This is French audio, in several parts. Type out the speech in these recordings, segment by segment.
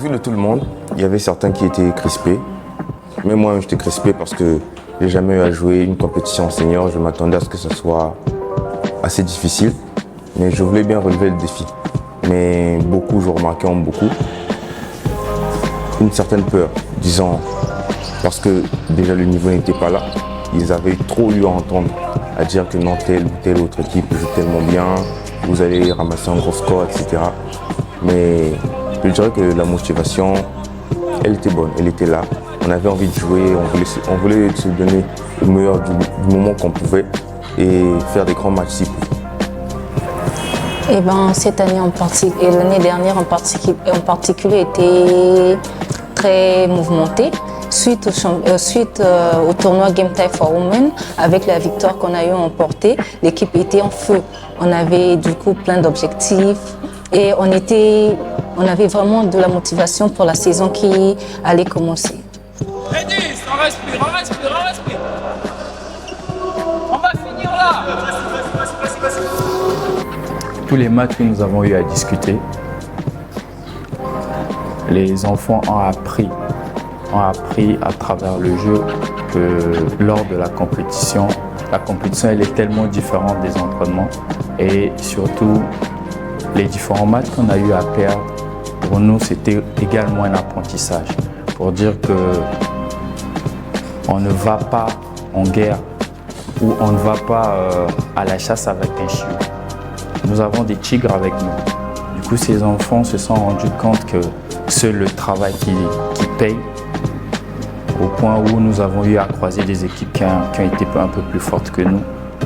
vu de tout le monde, il y avait certains qui étaient crispés. Mais moi, j'étais crispé parce que j'ai jamais eu à jouer une compétition senior. Je m'attendais à ce que ce soit assez difficile. Mais je voulais bien relever le défi. Mais beaucoup, je remarquais en beaucoup, une certaine peur, disons, parce que déjà le niveau n'était pas là. Ils avaient trop eu à entendre, à dire que non, telle ou telle autre équipe joue tellement bien, vous allez ramasser un gros score, etc. Mais je dirais que la motivation, elle était bonne, elle était là. On avait envie de jouer, on voulait se donner le meilleur du moment qu'on pouvait et faire des grands matchs si possible. Et ben, cette année en particulier, et l'année dernière en particulier était très mouvementée. Suite au tournoi Game Time for Women, avec la victoire qu'on a eu emportée, l'équipe était en feu. On avait du coup plein d'objectifs et on avait vraiment de la motivation pour la saison qui allait commencer. Edis, on respire. On va finir là. Tous les matchs que nous avons eu à discuter, les enfants ont appris à travers le jeu que lors de la compétition elle est tellement différente des entraînements et surtout les différents matchs qu'on a eu à perdre, pour nous c'était également un apprentissage pour dire que on ne va pas en guerre ou on ne va pas à la chasse avec un chiot. Nous avons des tigres avec nous. Du coup, ces enfants se sont rendus compte que c'est le travail qui paye, au point où nous avons eu à croiser des équipes qui ont été un peu plus fortes que nous.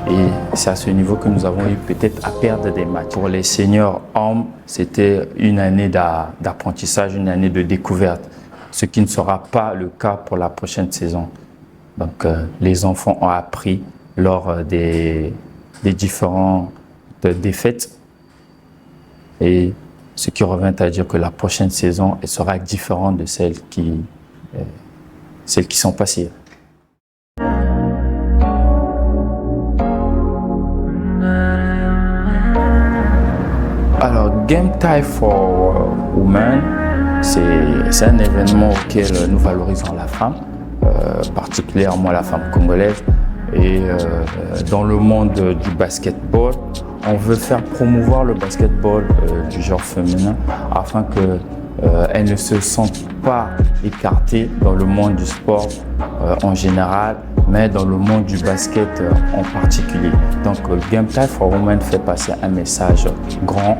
Et c'est à ce niveau que nous avons eu peut-être à perdre des matchs. Pour les seniors hommes, c'était une année d'apprentissage, une année de découverte, ce qui ne sera pas le cas pour la prochaine saison. Donc, les enfants ont appris lors des différentes défaites, et ce qui revient à dire que la prochaine saison elle sera différente de celles qui sont passées. Alors, Game Time for Women, c'est un événement auquel nous valorisons la femme, particulièrement la femme congolaise. Et dans le monde du basketball, on veut faire promouvoir le basketball du genre féminin afin qu'elles ne se sentent pas écartées dans le monde du sport en général, mais dans le monde du basket en particulier. Donc Game Time for Women fait passer un message grand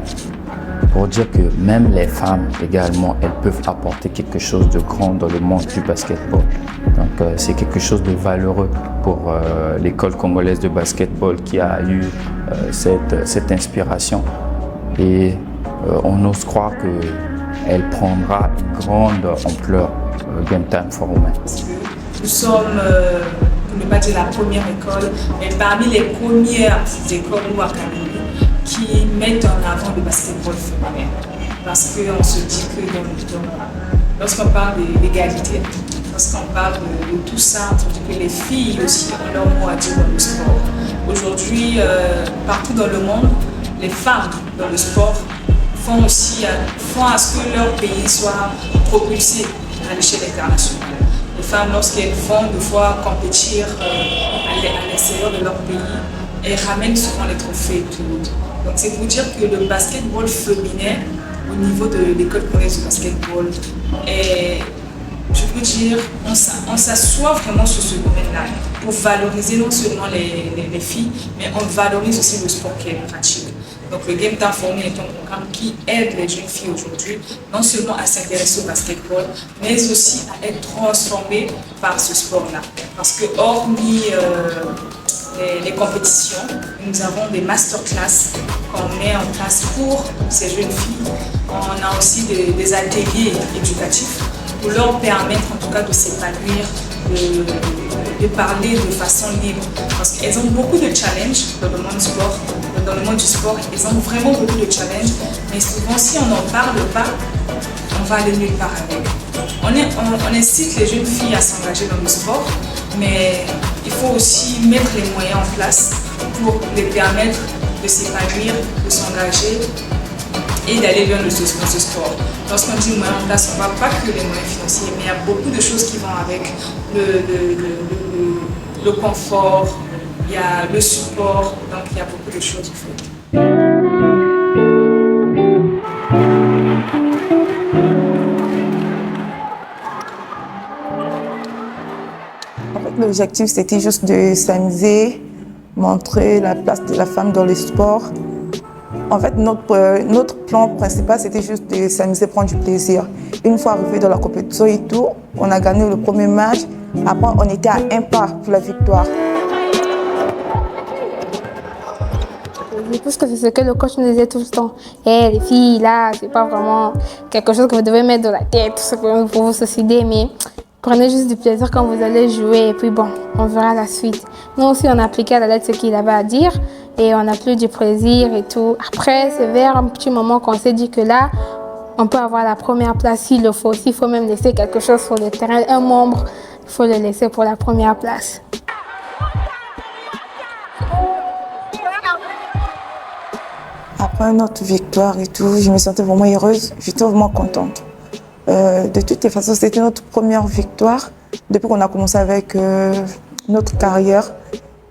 pour dire que même les femmes également, elles peuvent apporter quelque chose de grand dans le monde du basketball. Donc c'est quelque chose de valeureux pour l'école congolaise de basketball qui a eu cette inspiration. Et on ose croire qu'elle prendra une grande ampleur, Game Time for Women. Nous sommes, pour ne pas dire la première école, mais parmi les premières écoles ou académies qui mettent en avant le basketball féminin. Parce qu'on se dit que lorsqu'on parle d'égalité, lorsqu'on parle de tout ça, on dit que les filles aussi ont leur mot à dire dans le sport. Aujourd'hui, partout dans le monde, les femmes dans le sport font à ce que leur pays soit propulsé à l'échelle internationale. Les femmes, lorsqu'elles vont devoir compétir à l'extérieur de leur pays, elles ramènent souvent les trophées et tout. Donc c'est pour dire que le basketball féminin au niveau de l'école congolaise de basketball est, je peux dire, on s'assoit vraiment sur ce domaine-là pour valoriser non seulement les filles, mais on valorise aussi le sport qu'elles pratiquent. Donc le Game Time for Women est un programme qui aide les jeunes filles aujourd'hui non seulement à s'intéresser au basketball, mais aussi à être transformées par ce sport-là. Parce que hormis les compétitions, nous avons des masterclass qu'on met en place pour ces jeunes filles. On a aussi des ateliers éducatifs pour leur permettre en tout cas de s'épanouir, de parler de façon libre. Parce qu'elles ont beaucoup de challenges dans le monde du sport. Dans le monde du sport, elles ont vraiment beaucoup de challenges. Mais souvent, si on n'en parle pas, on va aller nulle part avec. On incite les jeunes filles à s'engager dans le sport, mais il faut aussi mettre les moyens en place pour les permettre de s'épanouir, de s'engager et d'aller vers ce sport. lorsqu'on dit moyens en place, on ne parle pas que les moyens financiers, mais il y a beaucoup de choses qui vont avec le confort, il y a le support, donc il y a beaucoup de choses qu'il faut. L'objectif, c'était juste de s'amuser, montrer la place de la femme dans le sport. En fait, notre plan principal, c'était juste de s'amuser, prendre du plaisir. Une fois arrivé dans la compétition et tout, on a gagné le premier match. Après, on était à un pas pour la victoire. Je pense que c'est ce que le coach nous disait tout le temps. Les filles, là, c'est pas vraiment quelque chose que vous devez mettre dans la tête, tout simplement pour vous suicider, mais prenez juste du plaisir quand vous allez jouer et puis bon, on verra la suite. Nous aussi, on a appliqué à la lettre ce qu'il avait à dire et on a plus du plaisir et tout. Après, c'est vers un petit moment qu'on s'est dit que là, on peut avoir la première place s'il le faut. S'il faut même laisser quelque chose sur le terrain, un membre, il faut le laisser pour la première place. Après notre victoire et tout, je me sentais vraiment heureuse, j'étais vraiment contente. De toutes les façons, c'était notre première victoire depuis qu'on a commencé avec notre carrière.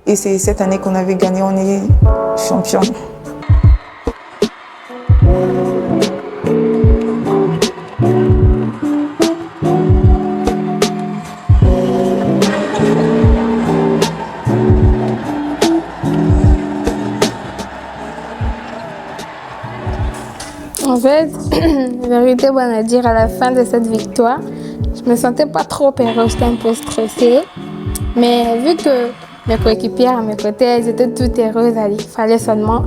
Et c'est cette année qu'on avait gagné, on est champion. En fait, la vérité, bonne à dire, à la fin de cette victoire, je me sentais pas trop heureuse, j'étais un peu stressée. Mais vu que mes coéquipières à mes côtés, elles étaient toutes heureuses, il fallait seulement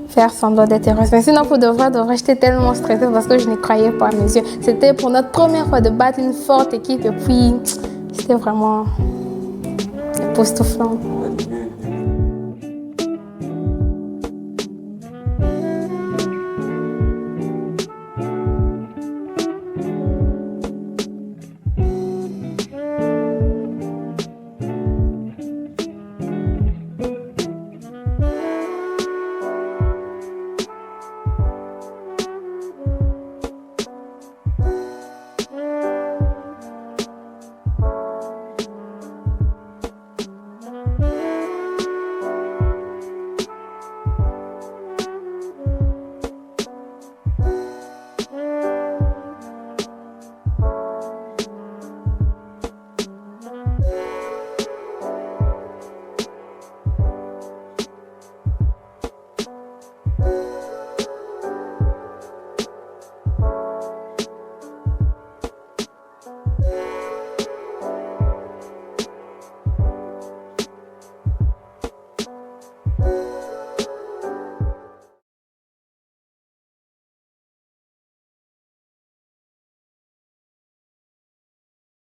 faire semblant d'être heureuse. Mais sinon, pour de vrai, j'étais tellement stressée parce que je n'y croyais pas à mes yeux. C'était pour notre première fois de battre une forte équipe et puis c'était vraiment époustouflant.